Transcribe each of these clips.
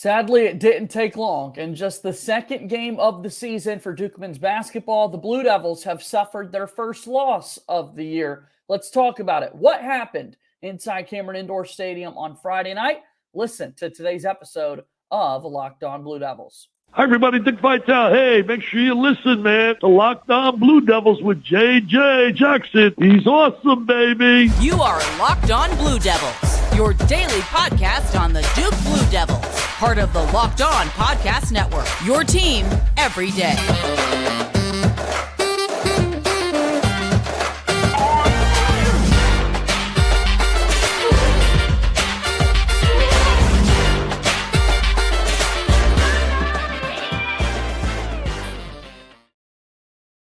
Sadly, it didn't take long. In just the second game of the season for Duke men's basketball, the Blue Devils have suffered their first loss of the year. Let's talk about it. What happened inside Cameron Indoor Stadium on Friday night? Listen to today's episode of Locked On Blue Devils. Hi, everybody. Dick Vitale. Hey, make sure you listen, man, to Locked On Blue Devils with Jase Jackson. He's awesome, baby. You are Locked On Blue Devils, your daily podcast on the Duke Blue Devils, part of the Locked On Podcast Network, your team every day.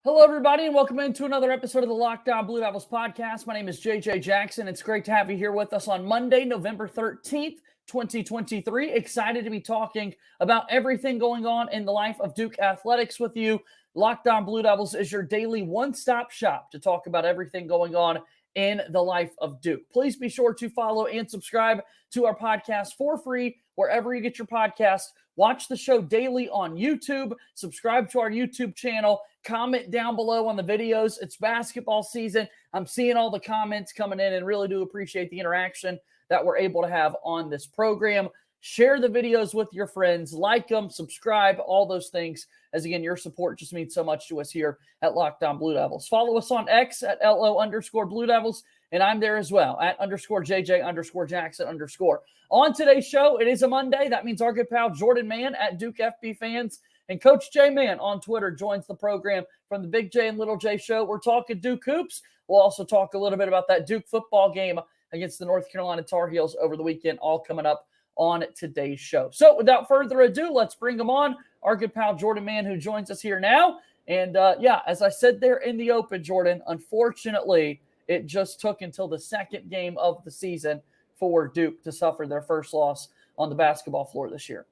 Hello, everybody, and welcome into another episode of the Locked On Blue Devils podcast. My name is JJ Jackson. It's great to have you here with us on Monday, November 13th, 2023. Excited to be talking about everything going on in the life of Duke athletics with you. Locked On Blue Devils is your daily one-stop shop to talk about everything going on in the life of Duke. Please be sure to follow and subscribe to our podcast for free wherever you get your podcast. Watch the show daily on YouTube. Subscribe to our YouTube channel. Comment down below on the videos. It's basketball season. I'm seeing all the comments coming in and really do appreciate the interaction that we're able to have on this program. Share the videos with your friends. Like them, subscribe, all those things. As again, your support just means so much to us here at Locked On Blue Devils. Follow us on X at LO_Blue Devils. And I'm there as well at _JJ_Jackson_. On today's show, it is a Monday. That means our good pal Jordan Mann at Duke FB Fans and Coach J Mann on Twitter joins the program from the Big J and Little J show. We're talking Duke hoops. We'll also talk a little bit about that Duke football game against the North Carolina Tar Heels over the weekend, all coming up on today's show. So without further ado, let's bring him on, our good pal Jordan Mann, who joins us here now. And as I said there in the open, Jordan, unfortunately, it just took until the second game of the season for Duke to suffer their first loss on the basketball floor this year.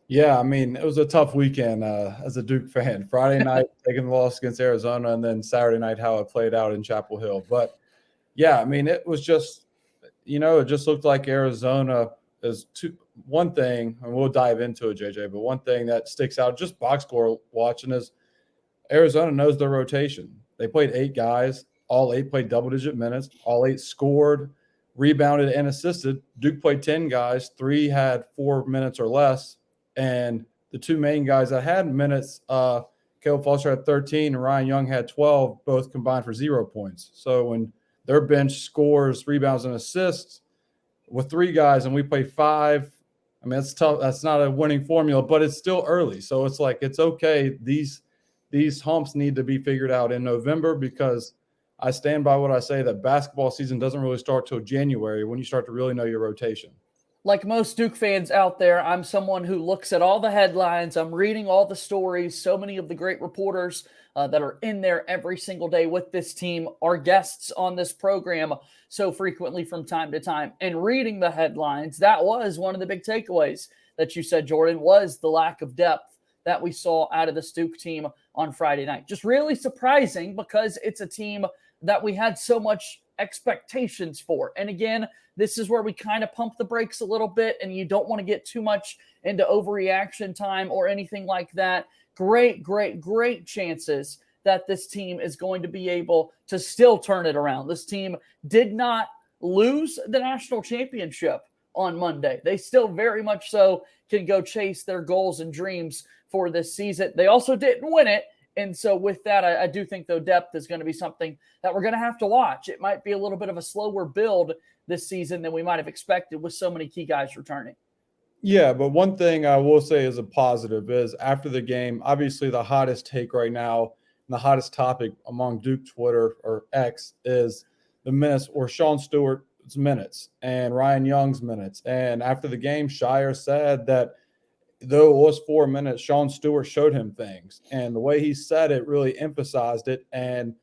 Yeah, I mean, it was a tough weekend as a Duke fan. Friday night, taking the loss against Arizona, and then Saturday night, how it played out in Chapel Hill. But, yeah, I mean, it was just, it just looked like Arizona is one thing, and we'll dive into it, JJ, but one thing that sticks out, just box score watching, is Arizona knows their rotation. They played 8 guys. All 8 played double-digit minutes. All 8 scored, rebounded, and assisted. Duke played 10 guys. 3 had 4 minutes or less. And the 2 main guys that had minutes, Caleb Foster had 13 and Ryan Young had 12, both combined for 0 points. So when their bench scores, rebounds, and assists with 3 guys and we play 5, I mean, that's tough. That's not a winning formula, but it's still early. So it's like, it's okay. These humps need to be figured out in November, because I stand by what I say, that basketball season doesn't really start till January when you start to really know your rotation. Like most Duke fans out there, I'm someone who looks at all the headlines. I'm reading all the stories. So many of the great reporters that are in there every single day with this team are guests on this program so frequently from time to time. And reading the headlines, that was one of the big takeaways that you said, Jordan, was the lack of depth that we saw out of this Duke team on Friday night. Just really surprising, because it's a team that we had so much expectations for. And again, this is where we kind of pump the brakes a little bit, and you don't want to get too much into overreaction time or anything like that. Great chances that this team is going to be able to still turn it around. This team did not lose the national championship on Monday. They still very much so can go chase their goals and dreams for this season. They also didn't win it. And so with that, I do think, though, depth is going to be something that we're going to have to watch. It might be a little bit of a slower build this season than we might have expected with so many key guys returning. Yeah, but one thing I will say is a positive is, after the game, obviously the hottest take right now and the hottest topic among Duke Twitter, or X, is the minutes, or Sean Stewart's minutes and Ryan Young's minutes. And after the game, Shire said that though it was 4 minutes, Sean Stewart showed him things. And the way he said it really emphasized it. And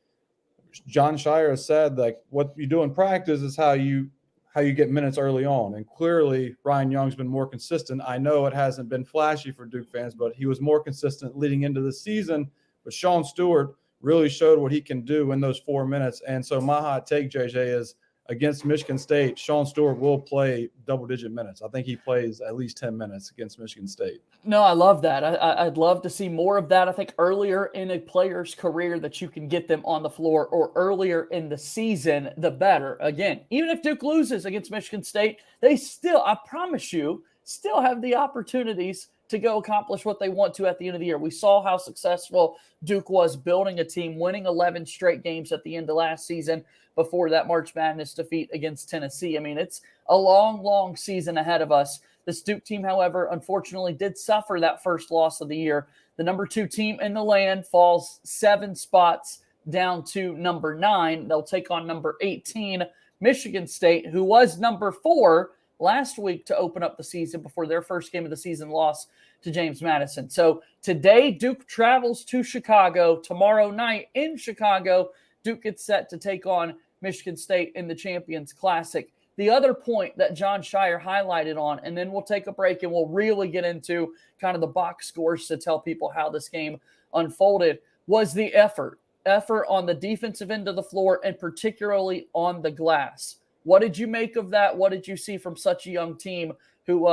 John Shire said, like, what you do in practice is how you get minutes early on. And clearly Ryan Young's been more consistent. I know it hasn't been flashy for Duke fans, but he was more consistent leading into the season. But Sean Stewart really showed what he can do in those 4 minutes. And so my hot take, JJ, is against Michigan State, Sean Stewart will play double-digit minutes. I think he plays at least 10 minutes against Michigan State. No, I love that. I'd love to see more of that. I think earlier in a player's career that you can get them on the floor, or earlier in the season, the better. Again, even if Duke loses against Michigan State, they still, I promise you, still have the opportunities to go accomplish what they want to at the end of the year. We saw how successful Duke was building a team, winning 11 straight games at the end of last season before that March Madness defeat against Tennessee. I mean, it's a long, long season ahead of us. This Duke team, however, unfortunately did suffer that first loss of the year. The number 2 team in the land falls 7 spots down to number 9. They'll take on number 18, Michigan State, who was number 4 last week to open up the season before their first game of the season loss to James Madison. So today, Duke travels to Chicago. Tomorrow night in Chicago, Duke gets set to take on Michigan State in the Champions Classic. The other point that John Shire highlighted on, and then we'll take a break and we'll really get into kind of the box scores to tell people how this game unfolded, was the effort on the defensive end of the floor, and particularly on the glass. What did you make of that? What did you see from such a young team who,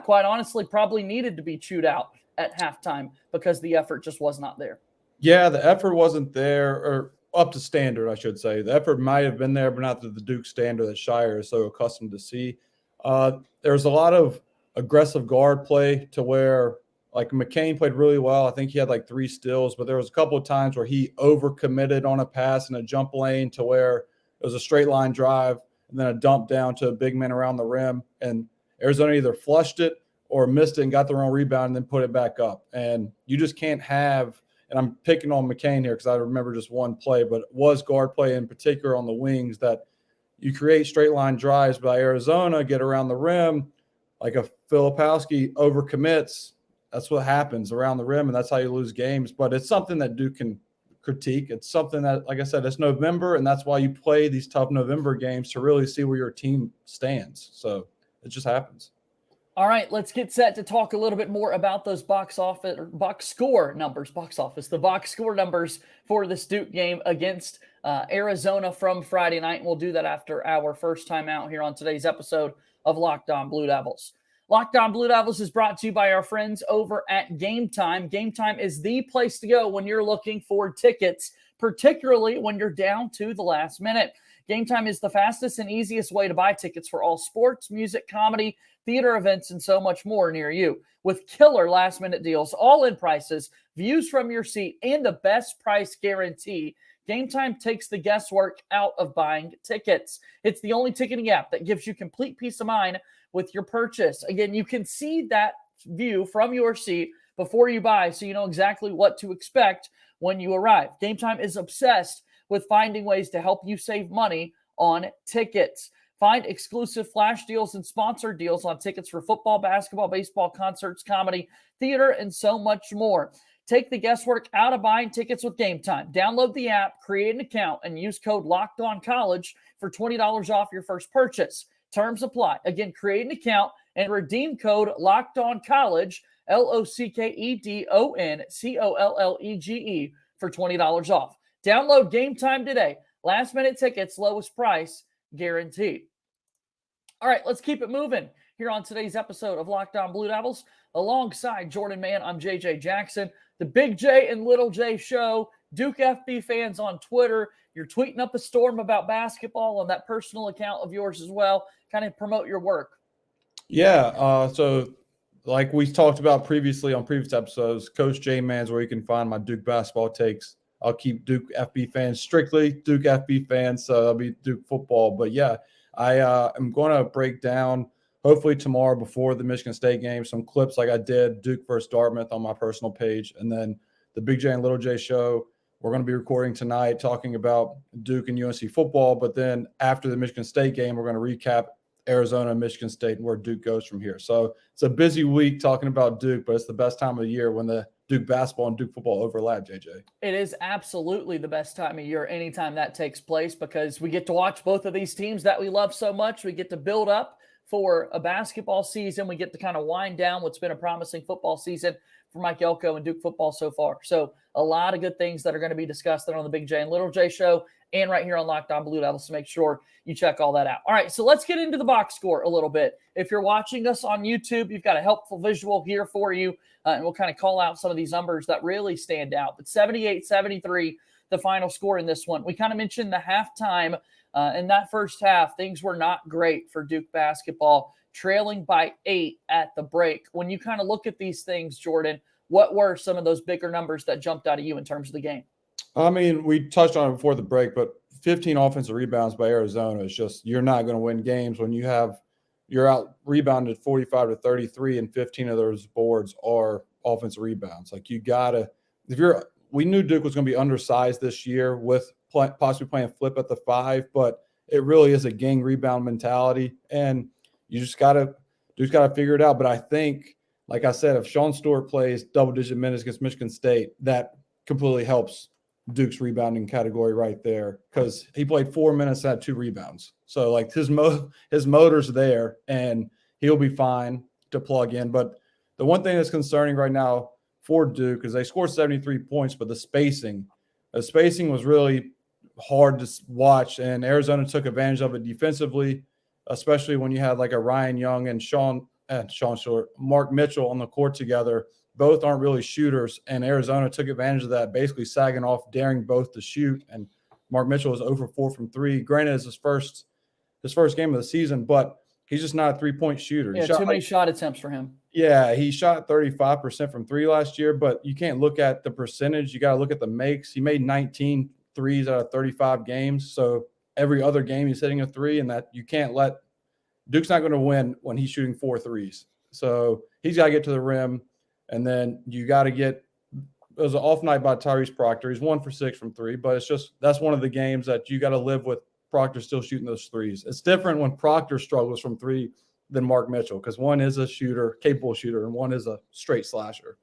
quite honestly, probably needed to be chewed out at halftime because the effort just was not there? Yeah, the effort wasn't there, or up to standard, I should say. The effort might have been there, but not to the Duke standard that Shire is so accustomed to see. There's a lot of aggressive guard play to where, like, McCain played really well. I think he had like 3 steals, but there was a couple of times where he overcommitted on a pass in a jump lane to where it was a straight line drive and then a dump down to a big man around the rim. And Arizona either flushed it or missed it and got the wrong rebound and then put it back up. And you just can't have – and I'm picking on McCain here because I remember just one play, but it was guard play in particular on the wings that you create straight line drives by Arizona, get around the rim, like a Filipowski overcommits. That's what happens around the rim, and that's how you lose games. But it's something that Duke can critique. It's something that, like I said, it's November, and that's why you play these tough November games to really see where your team stands. So it just happens. All right, let's get set to talk a little bit more about those box score numbers for this Duke game against Arizona from Friday night. And we'll do that after our first time out here on today's episode of Locked On Blue Devils. Locked On Blue Devils is brought to you by our friends over at GameTime. GameTime is the place to go when you're looking for tickets, particularly when you're down to the last minute. GameTime is the fastest and easiest way to buy tickets for all sports, music, comedy, theater events, and so much more near you. With killer last-minute deals, all-in prices, views from your seat, and the best price guarantee, GameTime takes the guesswork out of buying tickets. It's the only ticketing app that gives you complete peace of mind with your purchase. Again, you can see that view from your seat before you buy, so you know exactly what to expect when you arrive. GameTime is obsessed with finding ways to help you save money on tickets. Find exclusive flash deals and sponsored deals on tickets for football, basketball, baseball, concerts, comedy, theater, and so much more. Take the guesswork out of buying tickets with GameTime. Download the app, create an account, and use code LOCKEDONCollege for $20 off your first purchase. Terms apply. Again, create an account and redeem code LOCKEDONCollege, LOCKEDONCOLLEGE, for $20 off. Download GameTime today. Last minute tickets, lowest price guaranteed. All right, let's keep it moving here on today's episode of Locked On Blue Devils. Alongside Jordan Mann, I'm JJ Jackson. The Big J and Little J show. Duke FB fans on Twitter. You're tweeting up a storm about basketball on that personal account of yours as well. Kind of promote your work. Yeah, so like we talked about previously on previous episodes, Coach J Man's where you can find my Duke basketball takes. I'll keep Duke FB fans strictly Duke FB fans, so that'll be Duke football. But yeah, I am going to break down, hopefully tomorrow before the Michigan State game, some clips like I did Duke versus Dartmouth on my personal page. And then the Big J and Little J show, we're going to be recording tonight talking about Duke and UNC football. But then after the Michigan State game, we're going to recap Arizona and Michigan State and where Duke goes from here. So it's a busy week talking about Duke, but it's the best time of the year when the Duke basketball and Duke football overlap, JJ. It is absolutely the best time of year anytime that takes place because we get to watch both of these teams that we love so much. We get to build up for a basketball season. We get to kind of wind down what's been a promising football season for Mike Elko and Duke football so far. So a lot of good things that are going to be discussed on the Big J and Little J show and right here on Locked On Blue Devils, so make sure you check all that out. All right, so let's get into the box score a little bit. If you're watching us on YouTube, you've got a helpful visual here for you, and we'll kind of call out some of these numbers that really stand out. But 78-73, the final score in this one. We kind of mentioned the halftime. In that first half, things were not great for Duke basketball, trailing by 8 at the break. When you kind of look at these things, Jordan, what were some of those bigger numbers that jumped out at you in terms of the game? I mean, we touched on it before the break, but 15 offensive rebounds by Arizona is just, you're not going to win games when you're out rebounded 45-33 and 15 of those boards are offensive rebounds. Like we knew Duke was going to be undersized this year with possibly playing flip at the 5, but it really is a gang rebound mentality, and Duke's got to figure it out. But I think, like I said, if Sean Stewart plays double-digit minutes against Michigan State, that completely helps Duke's rebounding category right there, because he played 4 minutes and had 2 rebounds. So like his motor's there, and he'll be fine to plug in. But the one thing that's concerning right now for Duke is they scored 73 points, but the spacing was really hard to watch, and Arizona took advantage of it defensively, especially when you had like a Ryan Young and Mark Mitchell on the court together. Both aren't really shooters, and Arizona took advantage of that, basically sagging off, daring both to shoot. And Mark Mitchell was 0 for 4 from 3. Granted, it's his first game of the season, but he's just not a three-point shooter. Yeah, too many shot attempts for him. Yeah, he shot 35% from 3 last year, but you can't look at the percentage. You got to look at the makes. He made 19 threes out of 35 games, so every other game he's hitting a 3, and that you can't let – Duke's not going to win when he's shooting 4 threes. So he's got to get to the rim. And then you got to get – it was an off night by Tyrese Proctor. He's 1 for 6 from 3, but it's just – that's one of the games that you got to live with Proctor still shooting those threes. It's different when Proctor struggles from 3 than Mark Mitchell, because one is a shooter, capable shooter, and one is a straight slasher.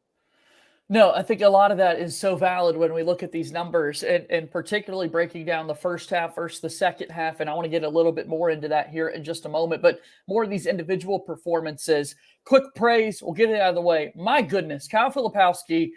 No, I think a lot of that is so valid when we look at these numbers, and particularly breaking down the first half versus the second half. And I want to get a little bit more into that here in just a moment, but more of these individual performances. Quick praise, we'll get it out of the way. My goodness, Kyle Filipowski,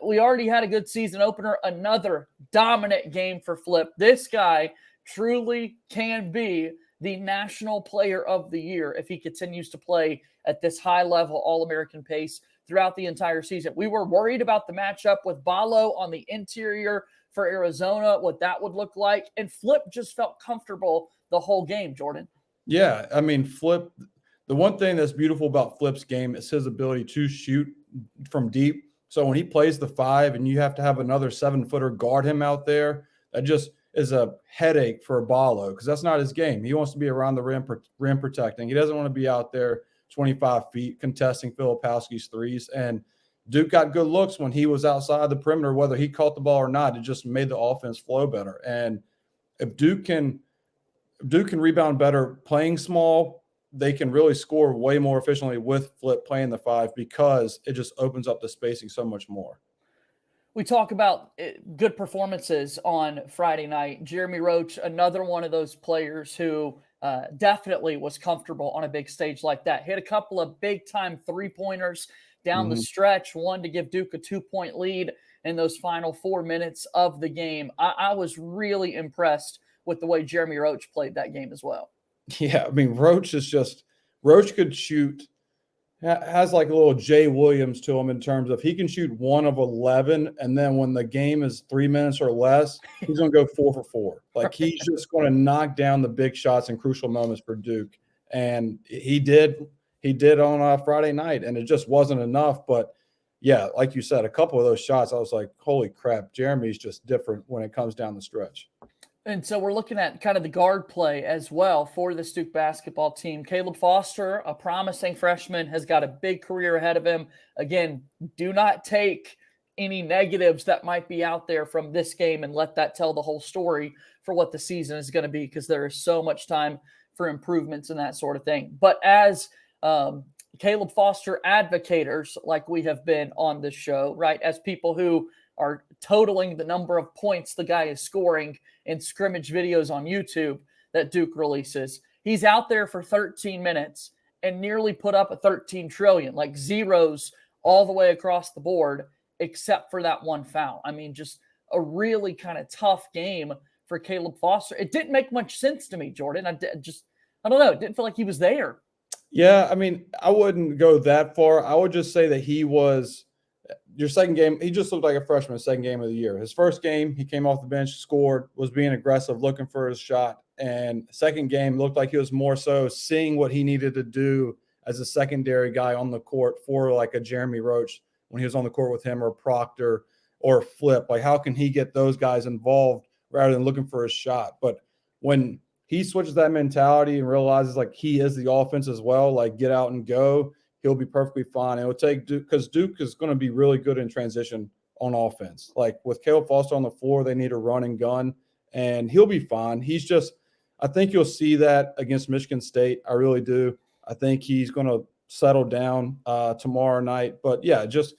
we already had a good season opener, another dominant game for Flip. This guy truly can be the national player of the year if he continues to play at this high level All-American pace throughout the entire season. We were worried about the matchup with Ballo on the interior for Arizona, what that would look like, and Flip just felt comfortable the whole game, Jordan. Yeah, I mean, Flip, the one thing that's beautiful about Flip's game is his ability to shoot from deep. So when he plays the 5 and you have to have another 7-footer guard him out there, that just is a headache for Ballo, because that's not his game. He wants to be around the rim protecting. He doesn't want to be out there 25 feet contesting Filipowski's threes. And Duke got good looks when he was outside the perimeter, whether he caught the ball or not. It just made the offense flow better. And if Duke can rebound better playing small, they can really score way more efficiently with Flip playing the 5, because it just opens up the spacing so much more. We talk about good performances on Friday night. Jeremy Roach, another one of those players who definitely was comfortable on a big stage like that. Hit a couple of big-time three-pointers down the stretch, one to give Duke a 2-point lead in those final 4 minutes of the game. I was really impressed with the way Jeremy Roach played that game as well. Yeah, I mean, Roach could shoot, has like a little Jay Williams to him in terms of he can shoot 1 of 11, and then when the game is 3 minutes or less, he's going to go 4 for 4. Like he's just going to knock down the big shots in crucial moments for Duke, and he did on Friday night, and it just wasn't enough. But yeah, like you said, a couple of those shots, I was like, holy crap, Jeremy's just different when it comes down the stretch. And so we're looking at kind of the guard play as well for the Duke basketball team. Caleb Foster, a promising freshman, has got a big career ahead of him. Again, do not take any negatives that might be out there from this game and let that tell the whole story for what the season is going to be, because there is so much time for improvements and that sort of thing. But as Caleb Foster advocators, like we have been on this show, right, as people who are totaling the number of points the guy is scoring in scrimmage videos on YouTube that Duke releases, He's out there for 13 minutes and nearly put up a 13 trillion, like zeros all the way across the board, except for that one foul. I mean, just a really kind of tough game for Caleb Foster. It didn't make much sense to me, Jordan. I don't know. It didn't feel like he was there. Yeah, I mean, I wouldn't go that far. I would just say that he was your second game. He just looked like a freshman, second game of the year. His first game, he came off the bench, scored, was being aggressive, looking for his shot. And second game looked like he was more so seeing what he needed to do as a secondary guy on the court for like a Jeremy Roach when he was on the court with him, or Proctor or Flip. Like, how can he get those guys involved rather than looking for his shot? But when he switches that mentality and realizes like he is the offense as well, like get out and go, he'll be perfectly fine. It will take Duke, because Duke is going to be really good in transition on offense. Like with Caleb Foster on the floor, they need a run and gun, and he'll be fine. He's just, I think you'll see that against Michigan State. I really do. I think he's going to settle down tomorrow night. But yeah, just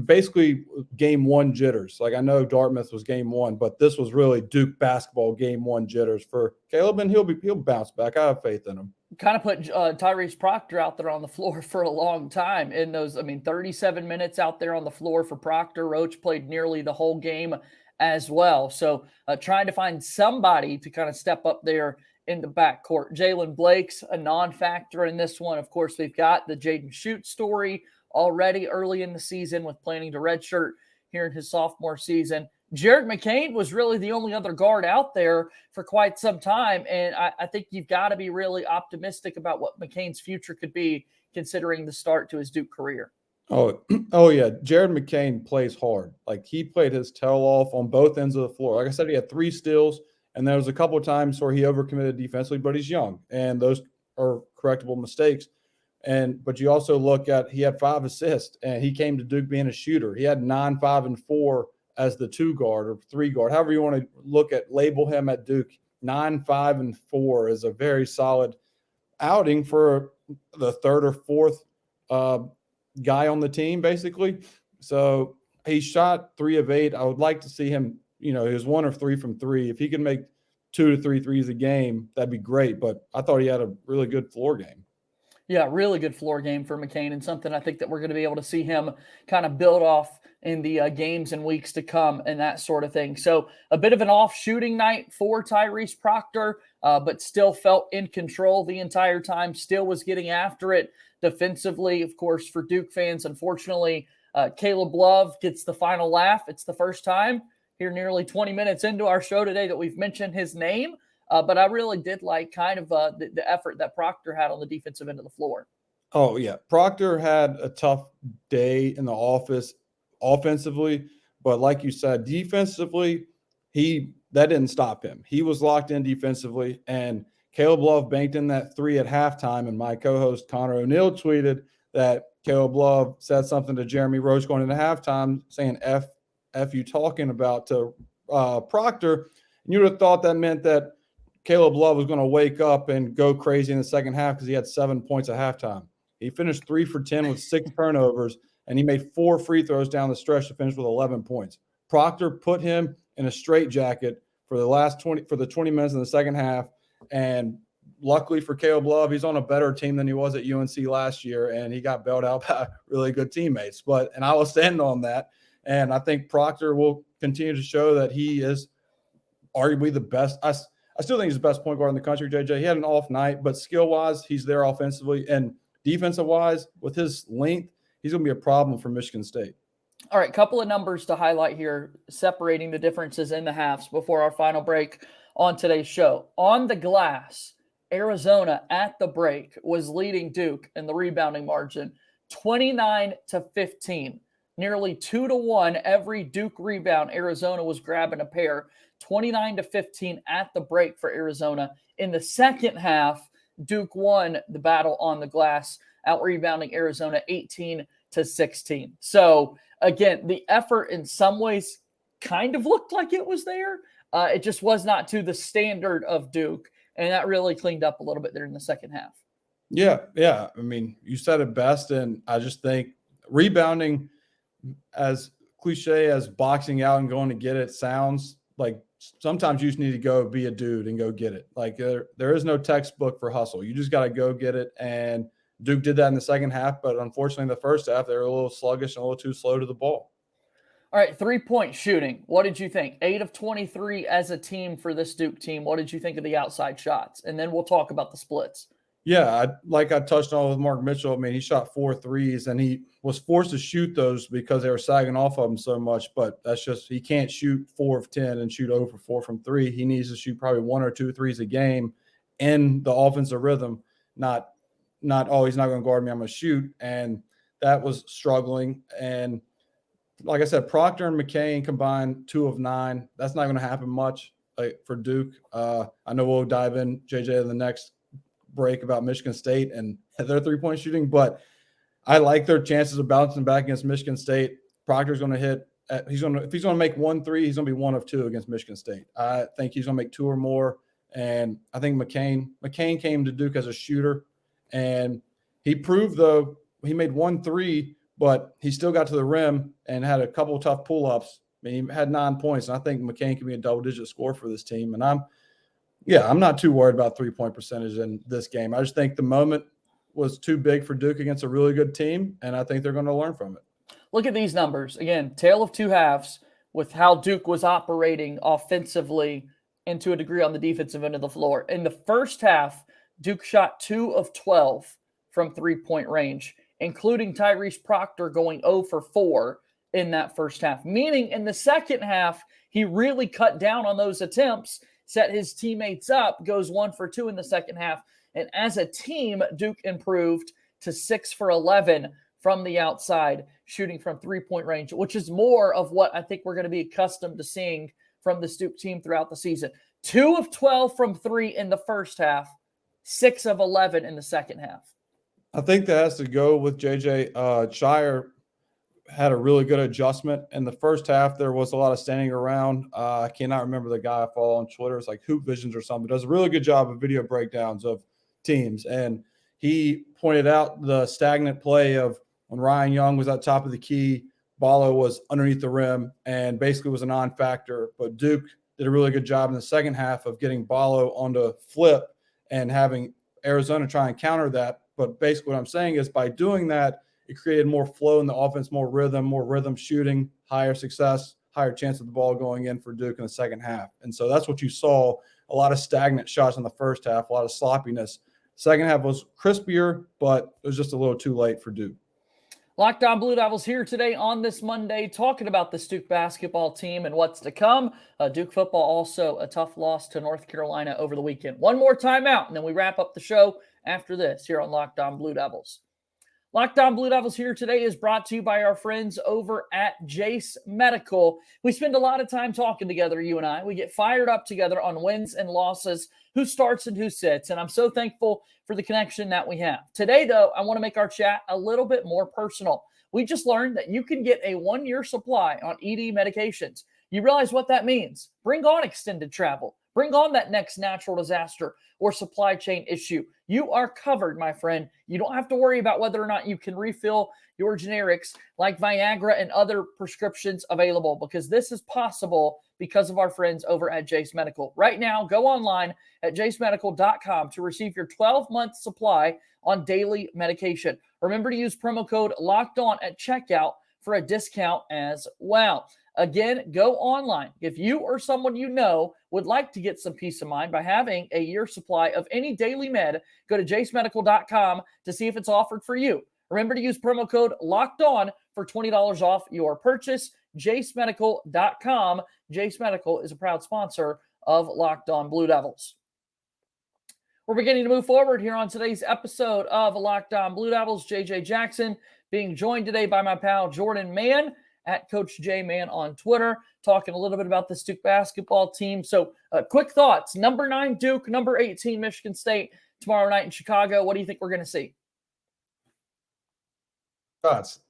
basically game one jitters. Like, I know Dartmouth was game one, but this was really Duke basketball game one jitters for Caleb, and he'll bounce back. I have faith in him. Kind of put Tyrese Proctor out there on the floor for a long time in those, 37 minutes out there on the floor for Proctor. Roach played nearly the whole game as well. So trying to find somebody to kind of step up there in the backcourt. Jalen Blake's a non-factor in this one. Of course, we've got the Jaden Schutt story already early in the season with planning to redshirt here in his sophomore season. Jared McCain was really the only other guard out there for quite some time, and I think you've got to be really optimistic about what McCain's future could be considering the start to his Duke career. Oh yeah. Jared McCain plays hard. Like, he played his tail off on both ends of the floor. Like I said, he had 3 steals, and there was a couple of times where he overcommitted defensively, but he's young, and those are correctable mistakes. But you also look at, he had 5 assists, and he came to Duke being a shooter. He had 9, 5, and 4 as the 2 guard or 3 guard, however you want to label him at Duke. 9, 5, and 4 is a very solid outing for the 3rd or 4th guy on the team, basically. So he shot 3 of 8. I would like to see him, he was 1 of 3 from 3. If he could make 2 to 3 threes a game, that'd be great. But I thought he had a really good floor game. Yeah, really good floor game for McCain, and something I think that we're going to be able to see him kind of build off in the games and weeks to come and that sort of thing. So a bit of an off shooting night for Tyrese Proctor, but still felt in control the entire time, still was getting after it defensively. Of course, for Duke fans, unfortunately, Caleb Love gets the final laugh. It's the first time here nearly 20 minutes into our show today that we've mentioned his name. But I really did like kind of the effort that Proctor had on the defensive end of the floor. Oh, yeah. Proctor had a tough day in the office offensively. But like you said, defensively, that didn't stop him. He was locked in defensively. And Caleb Love banked in that 3 at halftime. And my co-host Connor O'Neill tweeted that Caleb Love said something to Jeremy Roach going into halftime saying, F you talking about to Proctor. And you would have thought that meant that Caleb Love was going to wake up and go crazy in the second half because he had 7 points at halftime. He finished 3 for 10 with 6 turnovers, and he made 4 free throws down the stretch to finish with 11 points. Proctor put him in a straitjacket for the 20 minutes in the second half, and luckily for Caleb Love, he's on a better team than he was at UNC last year, and he got bailed out by really good teammates. And I will stand on that, and I think Proctor will continue to show that he is arguably the best. I still think he's the best point guard in the country, JJ. He had an off night, but skill-wise, he's there offensively. And defensive-wise, with his length, he's going to be a problem for Michigan State. All right, couple of numbers to highlight here, separating the differences in the halves before our final break on today's show. On the glass, Arizona at the break was leading Duke in the rebounding margin 29-15. Nearly 2-1 every Duke rebound, Arizona was grabbing a pair. 29-15 at the break for Arizona. In the second half, Duke won the battle on the glass, out-rebounding Arizona 18-16. So, again, the effort in some ways kind of looked like it was there. It just was not to the standard of Duke, and that really cleaned up a little bit there in the second half. Yeah. I mean, you said it best, and I just think rebounding, as cliche as boxing out and going to get it sounds, like sometimes you just need to go be a dude and go get it. Like there is no textbook for hustle. You just got to go get it. And Duke did that in the second half, but unfortunately in the first half, they were a little sluggish and a little too slow to the ball. All right, 3-point shooting. What did you think? 8 of 23 as a team for this Duke team. What did you think of the outside shots? And then we'll talk about the splits. Yeah, I touched on with Mark Mitchell. I mean, he shot 4 threes, and he was forced to shoot those because they were sagging off of him so much. But that's just, he can't shoot 4 of 10 and shoot 0 for 4 from 3. He needs to shoot probably 1 or 2 threes a game in the offensive rhythm, not oh, he's not going to guard me, I'm going to shoot. And that was struggling. And like I said, Proctor and McCain combined 2 of 9. That's not going to happen much for Duke. I know we'll dive in, JJ, in the next break about Michigan State and their 3-point shooting, but I like their chances of bouncing back against Michigan State. Proctor's going to hit. If he's going to make 1 3, he's going to be 1 of 2 against Michigan State. I think he's going to make 2 or more. And I think McCain came to Duke as a shooter, and he proved, though, he made 1 3, but he still got to the rim and had a couple of tough pull-ups. I mean, he had 9 points, and I think McCain can be a double-digit scorer for this team. And I'm not too worried about 3-point percentage in this game. I just think the moment was too big for Duke against a really good team, and I think they're going to learn from it. Look at these numbers. Again, tale of two halves with how Duke was operating offensively and to a degree on the defensive end of the floor. In the first half, Duke shot 2 of 12 from 3-point range, including Tyrese Proctor going 0 for 4 in that first half. Meaning in the second half, he really cut down on those attempts, set his teammates up, goes 1 for 2 in the second half. And as a team, Duke improved to 6 for 11 from the outside, shooting from 3-point range, which is more of what I think we're going to be accustomed to seeing from this Duke team throughout the season. 2 of 12 from 3 in the first half, 6 of 11 in the second half. I think that has to go with JJ. Shire had a really good adjustment. In the first half, there was a lot of standing around. I cannot remember the guy I follow on Twitter. It's like Hoop Visions or something. Does a really good job of video breakdowns of teams. And he pointed out the stagnant play of when Ryan Young was at the top of the key, Ballo was underneath the rim and basically was a non-factor. But Duke did a really good job in the second half of getting Ballo onto flip and having Arizona try and counter that. But basically what I'm saying is by doing that, it created more flow in the offense, more rhythm shooting, higher success, higher chance of the ball going in for Duke in the second half. And so that's what you saw, a lot of stagnant shots in the first half, a lot of sloppiness. Second half was crispier, but it was just a little too late for Duke. Locked On Blue Devils here today on this Monday, talking about the Duke basketball team and what's to come. Duke football also a tough loss to North Carolina over the weekend. One more timeout, and then we wrap up the show after this here on Locked On Blue Devils. Locked On Blue Devils here today is brought to you by our friends over at Jase Medical. We spend a lot of time talking together, you and I. We get fired up together on wins and losses, who starts and who sits, and I'm so thankful for the connection that we have. Today, though, I want to make our chat a little bit more personal. We just learned that you can get a 1-year supply on ED medications. You realize what that means? Bring on extended travel. Bring on that next natural disaster or supply chain issue. You are covered, my friend. You don't have to worry about whether or not you can refill your generics like Viagra and other prescriptions available, because this is possible because of our friends over at Jase Medical. Right now, go online at jasemedical.com to receive your 12-month supply on daily medication. Remember to use promo code LOCKEDON at checkout for a discount as well. Again, go online. If you or someone you know would like to get some peace of mind by having a year supply of any daily med, go to jasemedical.com to see if it's offered for you. Remember to use promo code LOCKEDON for $20 off your purchase. jasemedical.com. Jase Medical is a proud sponsor of Locked On Blue Devils. We're beginning to move forward here on today's episode of Locked On Blue Devils. JJ Jackson being joined today by my pal Jordan Mann at Coach J Mann on Twitter, talking a little bit about this Duke basketball team. So quick thoughts. Number 9 Duke, number 18 Michigan State tomorrow night in Chicago. What do you think we're going to see? Thoughts.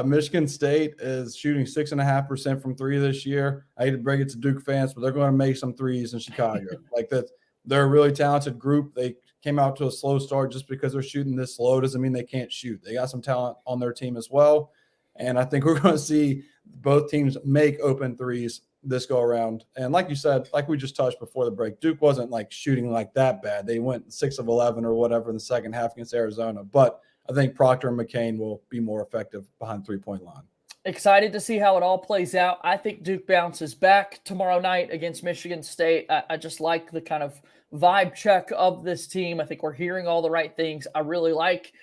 Michigan State is shooting 6.5% from 3 this year. I hate to break it to Duke fans, but they're going to make some threes in Chicago. Like that, they're a really talented group. They came out to a slow start. Just because they're shooting this slow doesn't mean they can't shoot. They got some talent on their team as well. And I think we're going to see both teams make open threes this go around. And like you said, like we just touched before the break, Duke wasn't like shooting like that bad. They went 6 of 11 or whatever in the second half against Arizona. But I think Proctor and McCain will be more effective behind 3-point line. Excited to see how it all plays out. I think Duke bounces back tomorrow night against Michigan State. I just like the kind of vibe check of this team. I think we're hearing all the right things. I really like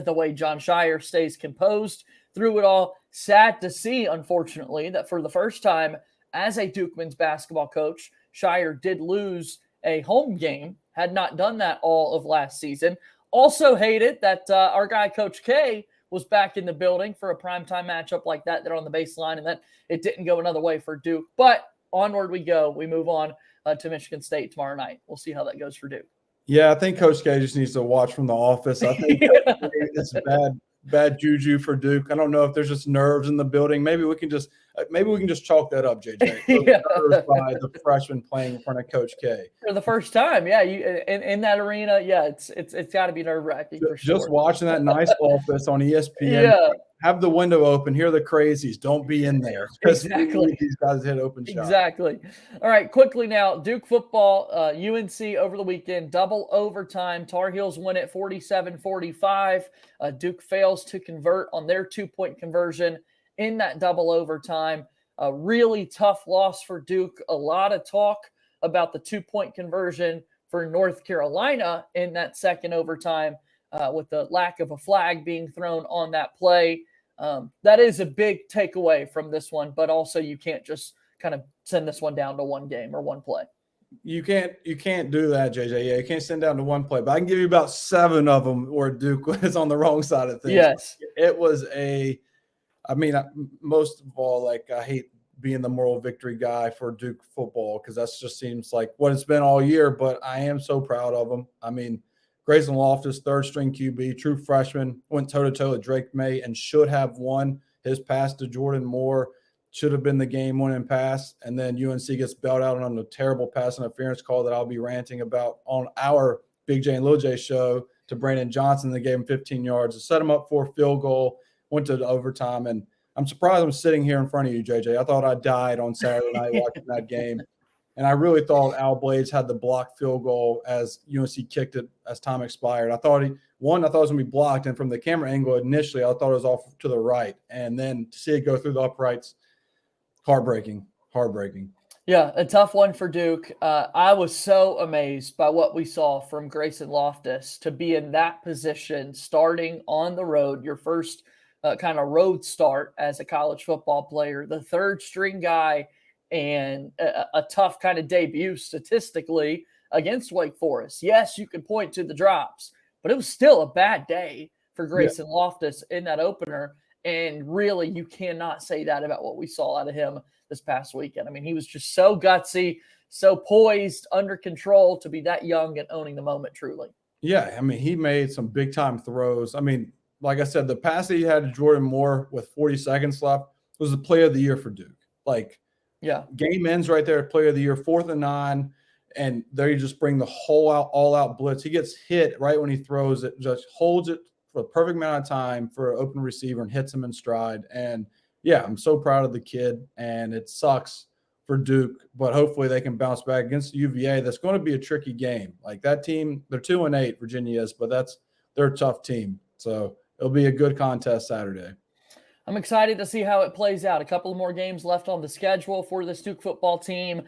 the way John Shire stays composed through it all. Sad to see, unfortunately, that for the first time as a Duke men's basketball coach, Shire did lose a home game, had not done that all of last season. Also hated that our guy, Coach K, was back in the building for a primetime matchup like that on the baseline, and that it didn't go another way for Duke. But onward we go. We move on to Michigan State tomorrow night. We'll see how that goes for Duke. Yeah, I think Coach K just needs to watch from the office. I think it's bad juju for Duke. I don't know if there's just nerves in the building. Maybe we can just chalk that up, JJ. Yeah. Nerves by the freshman playing in front of Coach K For the first time, yeah, you in that arena, yeah, it's got to be nerve-wracking for sure. Just watching that nice office on ESPN. Yeah. Have the window open. Hear the crazies. Don't be in there. Exactly. These guys hit open shots. Exactly. All right, quickly now, Duke football, UNC over the weekend, double overtime. Tar Heels win it 47-45. Duke fails to convert on their 2-point conversion in that double overtime. A really tough loss for Duke. A lot of talk about the 2-point conversion for North Carolina in that second overtime with the lack of a flag being thrown on that play. That is a big takeaway from this one, but also you can't just kind of send this one down to one game or one play. You can't do that, JJ. Yeah, you can't send down to one play, but I can give you about 7 of them where Duke was on the wrong side of things. Yes. It was most of all, like, I hate being the moral victory guy for Duke football because that just seems like what it's been all year, but I am so proud of them. I mean, Grayson Loftus, third-string QB, true freshman, went toe-to-toe with Drake May and should have won. His pass to Jordan Moore should have been the game-winning pass, and then UNC gets bailed out on a terrible pass interference call that I'll be ranting about on our Big J and Lil J show to Brandon Johnson. They gave him 15 yards to set him up for a field goal, went to overtime, and I'm surprised I'm sitting here in front of you, JJ. I thought I died on Saturday night watching that game. And I really thought Al Blades had the blocked field goal as UNC kicked it as time expired. I thought it was going to be blocked. And from the camera angle, initially, I thought it was off to the right. And then to see it go through the uprights, heartbreaking. Yeah, a tough one for Duke. I was so amazed by what we saw from Grayson Loftus to be in that position, starting on the road, your first kind of road start as a college football player, the third-string guy, and a tough kind of debut statistically against Wake Forest. Yes, you can point to the drops, but it was still a bad day for Grayson Loftus in that opener. And really, you cannot say that about what we saw out of him this past weekend. I mean, he was just so gutsy, so poised, under control to be that young and owning the moment truly. Yeah, I mean, he made some big-time throws. I mean, like I said, the pass that he had to Jordan Moore with 40 seconds left was the play of the year for Duke. Like, yeah, game ends right there, play of the year, 4th and 9, and there you just bring the whole all-out blitz. He gets hit right when he throws it, just holds it for the perfect amount of time for an open receiver and hits him in stride. And, yeah, I'm so proud of the kid, and it sucks for Duke, but hopefully they can bounce back against the UVA. That's going to be a tricky game. Like, that team, they're 2-8, Virginia is, but they're a tough team. So it'll be a good contest Saturday. I'm excited to see how it plays out. A couple of more games left on the schedule for this Duke football team,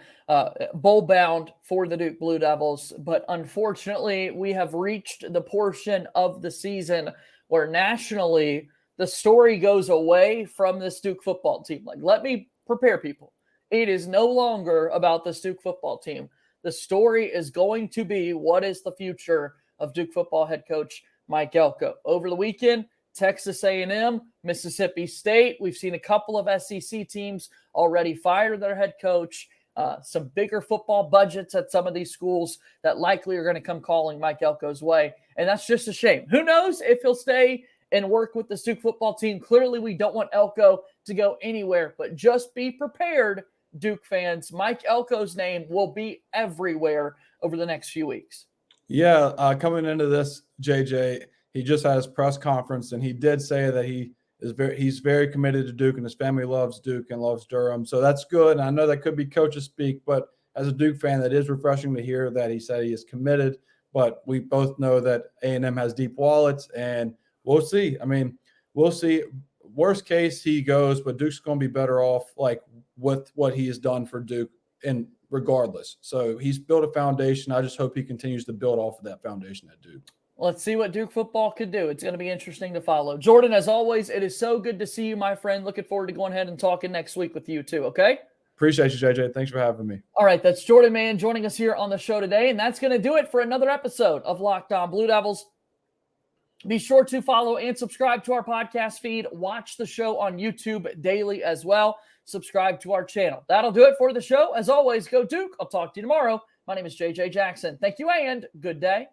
bowl bound for the Duke Blue Devils. But unfortunately, we have reached the portion of the season where nationally the story goes away from this Duke football team. Like, let me prepare people. It is no longer about this Duke football team. The story is going to be what is the future of Duke football head coach Mike Elko. Over the weekend, Texas A&M, Mississippi State. We've seen a couple of SEC teams already fire their head coach. Some bigger football budgets at some of these schools that likely are going to come calling Mike Elko's way. And that's just a shame. Who knows if he'll stay and work with the Duke football team. Clearly, we don't want Elko to go anywhere, but just be prepared, Duke fans. Mike Elko's name will be everywhere over the next few weeks. Yeah, coming into this, JJ, he just had his press conference, and he did say that he he's very committed to Duke, and his family loves Duke and loves Durham. So that's good. And I know that could be coaches speak, but as a Duke fan, that is refreshing to hear that he said he is committed. But we both know that A&M has deep wallets, and we'll see. I mean, we'll see. Worst case, he goes, but Duke's going to be better off like with what he has done for Duke and regardless. So he's built a foundation. I just hope he continues to build off of that foundation at Duke. Let's see what Duke football could do. It's going to be interesting to follow. Jordan, as always, it is so good to see you, my friend. Looking forward to going ahead and talking next week with you too, okay? Appreciate you, JJ. Thanks for having me. All right, that's Jordan Mann joining us here on the show today, and that's going to do it for another episode of Locked On Blue Devils. Be sure to follow and subscribe to our podcast feed. Watch the show on YouTube daily as well. Subscribe to our channel. That'll do it for the show. As always, go Duke. I'll talk to you tomorrow. My name is JJ Jackson. Thank you and good day.